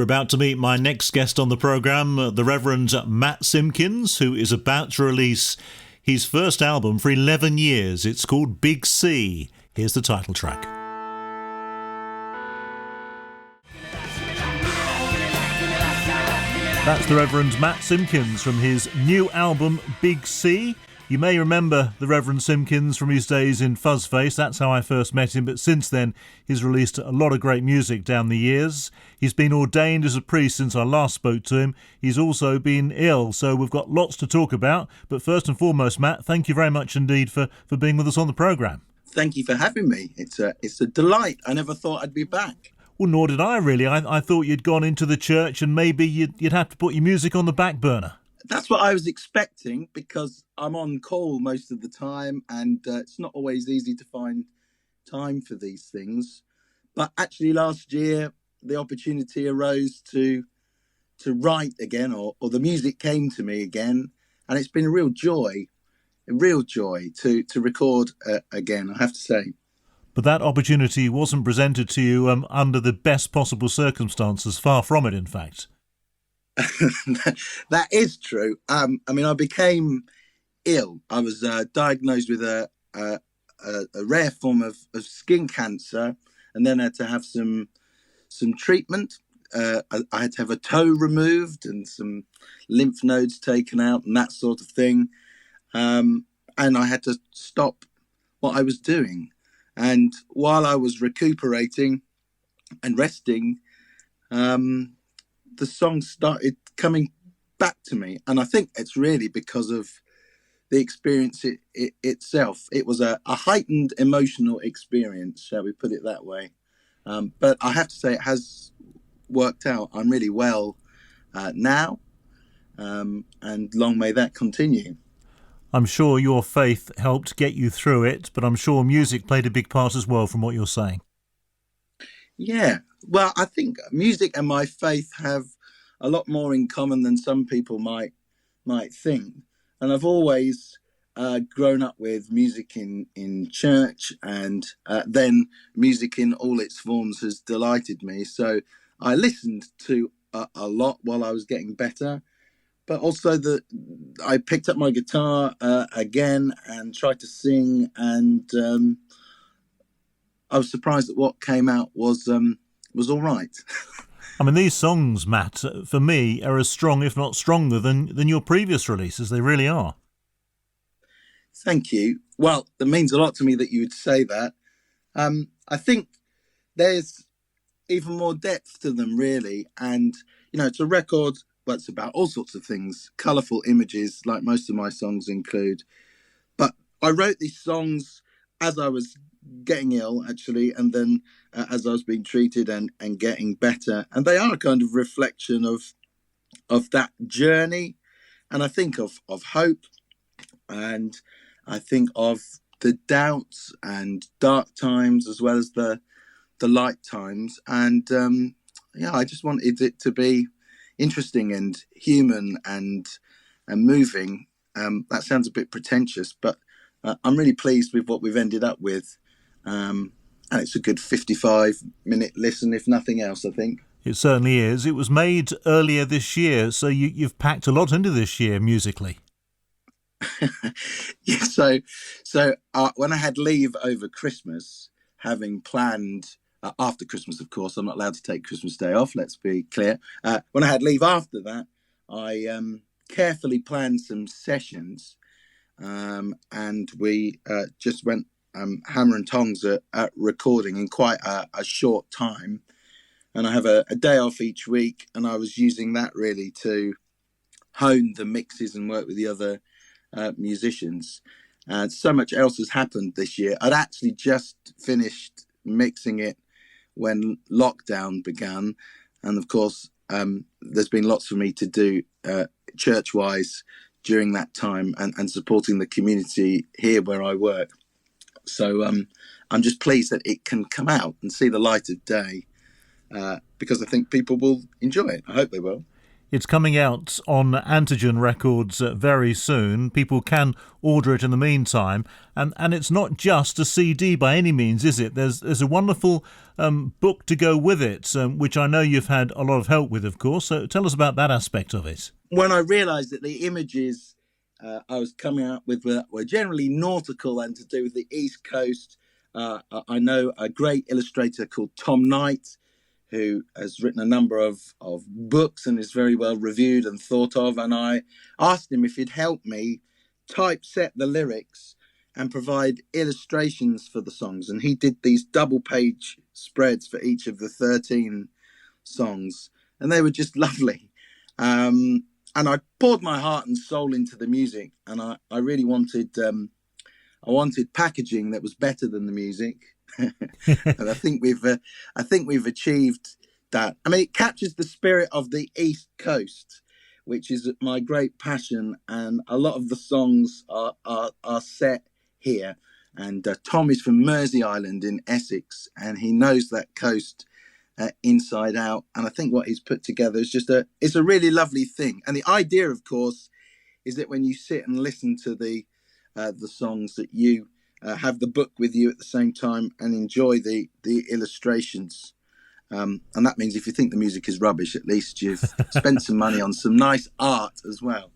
We're about to meet my next guest on the programme, the Reverend Matt Simpkins, who is about to release his first album for 11 years. It's called Big C. Here's the title track. That's the Reverend Matt Simpkins from his new album Big C. You may remember the Reverend Simpkins from his days in Fuzzface. That's how I first met him, but since then he's released a lot of great music down the years. He's been ordained as a priest since I last spoke to him. He's also been ill, so we've got lots to talk about. But first and foremost, Matt, thank you very much indeed for being with us on the programme. Thank you for having me. It's a delight. I never thought I'd be back. Well, nor did I really. I thought you'd gone into the church and maybe you'd have to put your music on the back burner. That's what I was expecting, because I'm on call most of the time, and it's not always easy to find time for these things. But actually last year, the opportunity arose to write again, or the music came to me again. And it's been a real joy to record again, I have to say. But that opportunity wasn't presented to you under the best possible circumstances, far from it, in fact. That is true. I became ill. I was diagnosed with a rare form of skin cancer, and then I had to have some treatment. I had to have a toe removed and some lymph nodes taken out and that sort of thing. And I had to stop what I was doing. And while I was recuperating and resting, the song started coming back to me. And I think it's really because of the experience itself. It was a heightened emotional experience, shall we put it that way. But I have to say it has worked out. I'm really well now, and long may that continue. I'm sure your faith helped get you through it, but I'm sure music played a big part as well from what you're saying. Yeah, well, I think music and my faith have a lot more in common than some people might think. And I've always grown up with music in church, and then music in all its forms has delighted me. So I listened to a lot while I was getting better. But also I picked up my guitar again and tried to sing, and I was surprised that what came out was all right. I mean, these songs, Matt, for me, are as strong, if not stronger, than your previous releases. They really are. Thank you. Well, it means a lot to me that you would say that. I think there's even more depth to them, really. And, it's a record that's about all sorts of things, colourful images, like most of my songs include. But I wrote these songs as I was getting ill, actually, and then as I was being treated and getting better. And they are a kind of reflection of that journey. And I think of hope, and I think of the doubts and dark times as well as the light times. And I just wanted it to be interesting and human and moving. That sounds a bit pretentious, but I'm really pleased with what we've ended up with. And it's a good 55-minute listen, if nothing else, I think. It certainly is. It was made earlier this year, so you've packed a lot into this year musically. Yeah, so when I had leave over Christmas, having planned after Christmas, of course, I'm not allowed to take Christmas Day off, let's be clear. When I had leave after that, I carefully planned some sessions, and we just went hammer and tongs at recording in quite a short time. And I have a day off each week, and I was using that really to hone the mixes and work with the other musicians. And so much else has happened this year. I'd actually just finished mixing it when lockdown began, and of course there's been lots for me to do church-wise during that time, and supporting the community here where I work. So I'm just pleased that it can come out and see the light of day, because I think people will enjoy it. I hope they will. It's coming out on Antigen Records very soon. People can order it in the meantime. And it's not just a CD by any means, is it? There's a wonderful book to go with it, which I know you've had a lot of help with, of course. So tell us about that aspect of it. When I realised that the images I was coming up with were generally nautical and to do with the East Coast, I know a great illustrator called Tom Knight, who has written a number of books and is very well reviewed and thought of. And I asked him if he'd help me typeset the lyrics and provide illustrations for the songs. And he did these double page spreads for each of the 13 songs. And they were just lovely. And I poured my heart and soul into the music. And I really wanted packaging that was better than the music. And I think we've achieved that. I mean, it captures the spirit of the East Coast, which is my great passion, and a lot of the songs are set here. And Tom is from Mersey Island in Essex, and he knows that coast inside out. And I think what he's put together is it's a really lovely thing. And the idea, of course, is that when you sit and listen to the songs, that you have the book with you at the same time and enjoy the illustrations. And that means if you think the music is rubbish, at least you've spent some money on some nice art as well.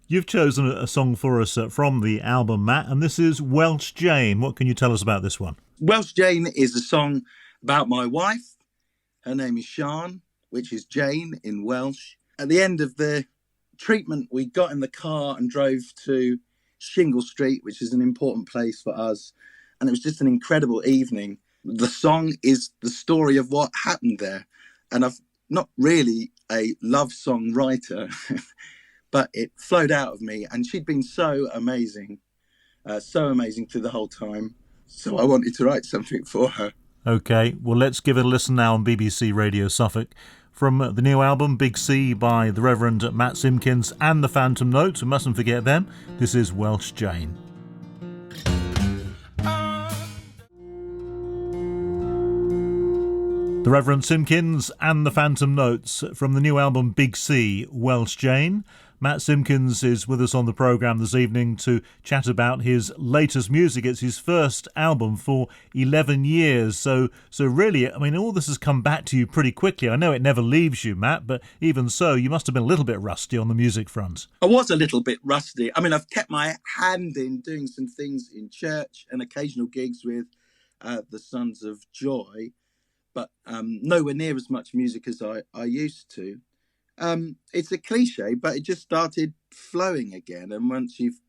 You've chosen a song for us from the album, Matt, and this is Welsh Jane. What can you tell us about this one? Welsh Jane is a song about my wife. Her name is Sian, which is Jane in Welsh. At the end of the treatment, we got in the car and drove to Shingle Street, which is an important place for us. And it was just an incredible evening. The song is the story of what happened there. And I've not really a love song writer, but it flowed out of me. And she'd been so amazing through the whole time. So I wanted to write something for her. OK, well, let's give it a listen now on BBC Radio Suffolk. From the new album, Big C, by the Reverend Matt Simpkins and the Phantom Notes. We mustn't forget them. This is Welsh Jane. The Reverend Simpkins and the Phantom Notes from the new album Big C, Welsh Jane. Matt Simpkins is with us on the programme this evening to chat about his latest music. It's his first album for 11 years. So really, I mean, all this has come back to you pretty quickly. I know it never leaves you, Matt, but even so, you must have been a little bit rusty on the music front. I was a little bit rusty. I mean, I've kept my hand in doing some things in church and occasional gigs with the Sons of Joy, but nowhere near as much music as I used to. It's a cliche, but it just started flowing again. And once you've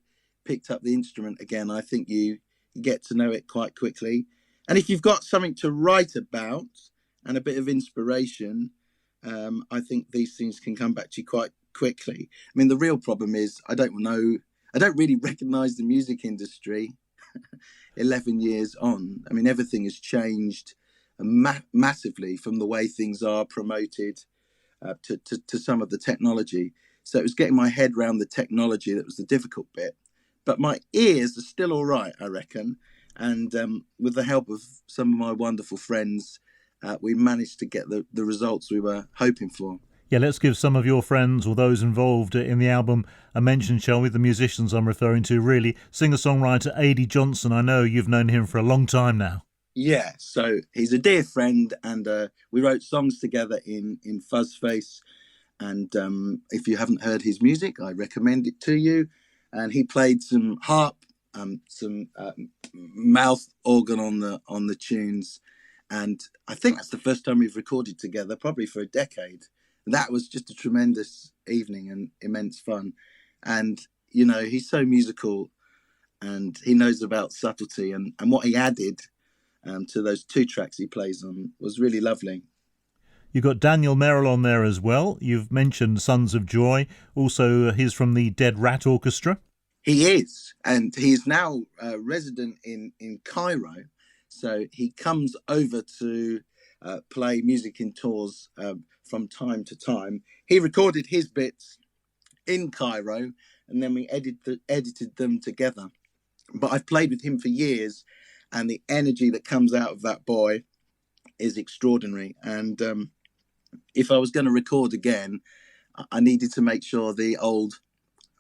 picked up the instrument again, I think you get to know it quite quickly. And if you've got something to write about and a bit of inspiration, I think these things can come back to you quite quickly. I mean, the real problem is I don't really recognise the music industry 11 years on. I mean, everything has changed massively from the way things are promoted to some of the technology. So it was getting my head around the technology that was the difficult bit. But my ears are still all right, I reckon. And with the help of some of my wonderful friends, we managed to get the results we were hoping for. Yeah, let's give some of your friends or those involved in the album a mention, shall we? The musicians I'm referring to, really. Singer-songwriter A.D. Johnson, I know you've known him for a long time now. Yeah, so he's a dear friend, and we wrote songs together in Fuzzface. And if you haven't heard his music, I recommend it to you. And he played some harp, some mouth organ on the tunes, and I think that's the first time we've recorded together, probably for a decade. That was just a tremendous evening and immense fun. And you know, he's so musical, and he knows about subtlety, and what he added to those 2 tracks he plays on was really lovely. You've got Daniel Merrill on there as well. You've mentioned Sons of Joy. Also, he's from the Dead Rat Orchestra. He is, and he's now resident in Cairo. So he comes over to play music in tours from time to time. He recorded his bits in Cairo, and then we edited them together. But I've played with him for years, and the energy that comes out of that boy is extraordinary. And if I was going to record again, I needed to make sure the old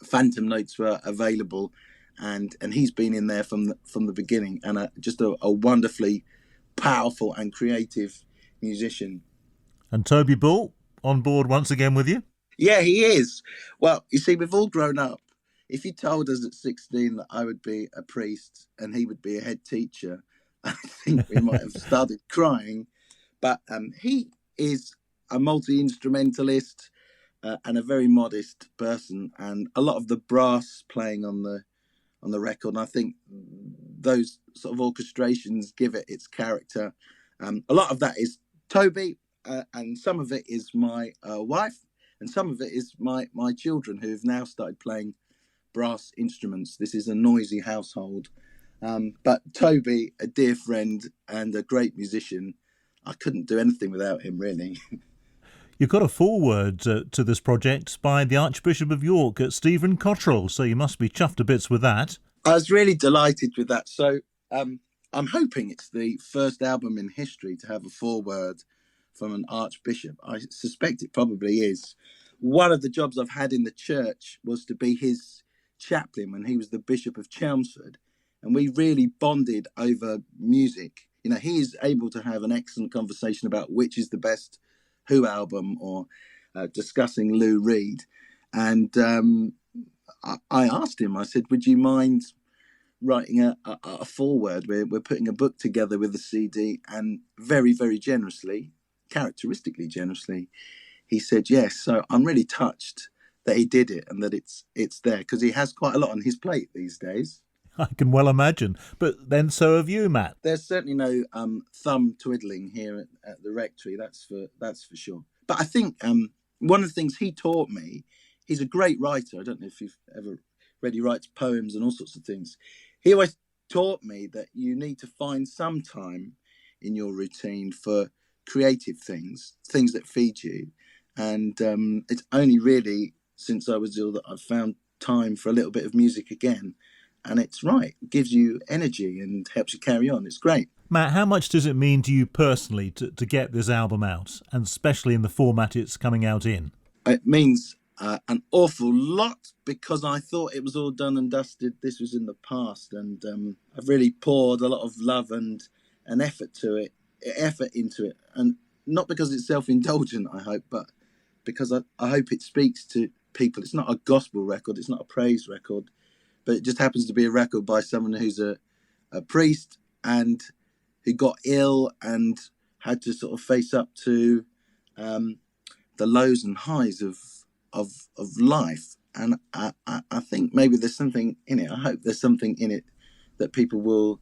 Phantom notes were available, and he's been in there from the beginning, and just a wonderfully powerful and creative musician. And Toby Bull on board once again with you? Yeah, he is. Well, you see, we've all grown up. If you told us at 16 that I would be a priest and he would be a head teacher, I think we might have started crying. But he is a multi instrumentalist and a very modest person, and a lot of the brass playing on the record. And I think those sort of orchestrations give it its character. A lot of that is Toby, and some of it is my wife, and some of it is my children who've now started playing brass instruments. This is a noisy household. But Toby, a dear friend and a great musician, I couldn't do anything without him, really. You've got a foreword to this project by the Archbishop of York, Stephen Cottrell, so you must be chuffed to bits with that. I was really delighted with that. So I'm hoping it's the first album in history to have a foreword from an archbishop. I suspect it probably is. One of the jobs I've had in the church was to be his chaplain when he was the Bishop of Chelmsford, and we really bonded over music. You know, he is able to have an excellent conversation about which is the best Who album, or discussing Lou Reed. And I asked him, I said, would you mind writing a foreword? We're putting a book together with the CD, and very, very generously, characteristically generously, he said yes. So I'm really touched that he did it and that it's there, because he has quite a lot on his plate these days. I can well imagine. But then so have you, Matt. There's certainly no thumb twiddling here at the rectory, that's for sure. But I think one of the things he taught me, he's a great writer. I don't know if you've ever read, he writes poems and all sorts of things. He always taught me that you need to find some time in your routine for creative things that feed you. And it's only really since I was ill that I've found time for a little bit of music again. And it's right. It gives you energy and helps you carry on. It's great. Matt, how much does it mean to you personally to get this album out, and especially in the format it's coming out in? It means an awful lot, because I thought it was all done and dusted. This was in the past, and I've really poured a lot of love and effort into it. And not because it's self-indulgent, I hope, but because I hope it speaks to people. It's not a gospel record. It's not a praise record. But it just happens to be a record by someone who's a priest and who got ill and had to sort of face up to the lows and highs of life. And I think maybe there's something in it. I hope there's something in it that people will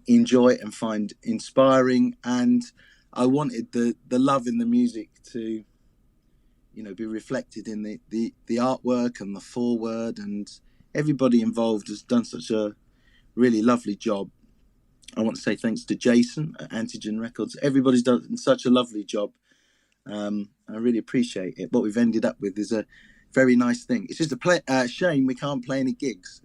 enjoy and find inspiring. And I wanted the love in the music to, you know, be reflected in the artwork and the foreword, and everybody involved has done such a really lovely job. I want to say thanks to Jason at Antigen Records. Everybody's done such a lovely job. I really appreciate it. What we've ended up with is a very nice thing. It's just a shame we can't play any gigs.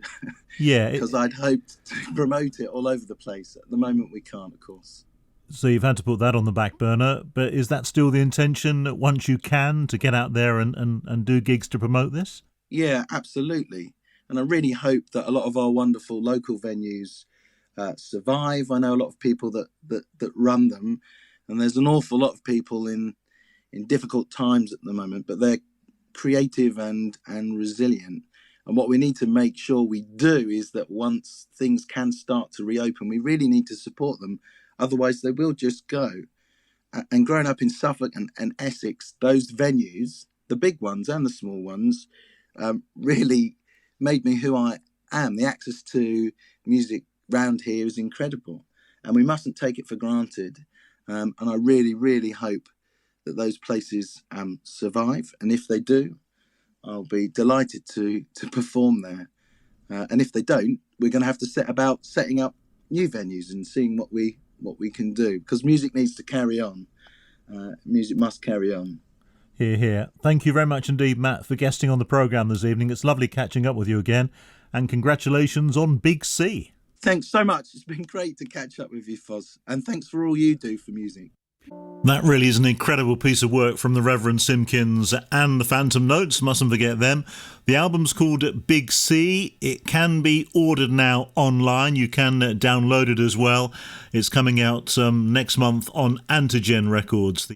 Yeah. Because I'd hoped to promote it all over the place. At the moment we can't, of course. So you've had to put that on the back burner, but is that still the intention, once you can, to get out there and do gigs to promote this? Yeah, absolutely. And I really hope that a lot of our wonderful local venues survive. I know a lot of people that run them, and there's an awful lot of people in difficult times at the moment, but they're creative and resilient. And what we need to make sure we do is that once things can start to reopen, we really need to support them. Otherwise, they will just go. And growing up in Suffolk and Essex, those venues, the big ones and the small ones, really made me who I am. The access to music round here is incredible, and we mustn't take it for granted. And I really, really hope that those places survive. And if they do, I'll be delighted to perform there. And if they don't, we're going to have to set about setting up new venues and seeing what we can do, because music needs to carry on. Music must carry on. Hear, hear. Thank you very much indeed, Matt, for guesting on the programme this evening. It's lovely catching up with you again, and congratulations on Big C. Thanks so much. It's been great to catch up with you, Foz, and thanks for all you do for music. That really is an incredible piece of work from the Reverend Simpkins and the Phantom Notes, mustn't forget them. The album's called Big C. It can be ordered now online. You can download it as well. It's coming out next month on Antigen Records.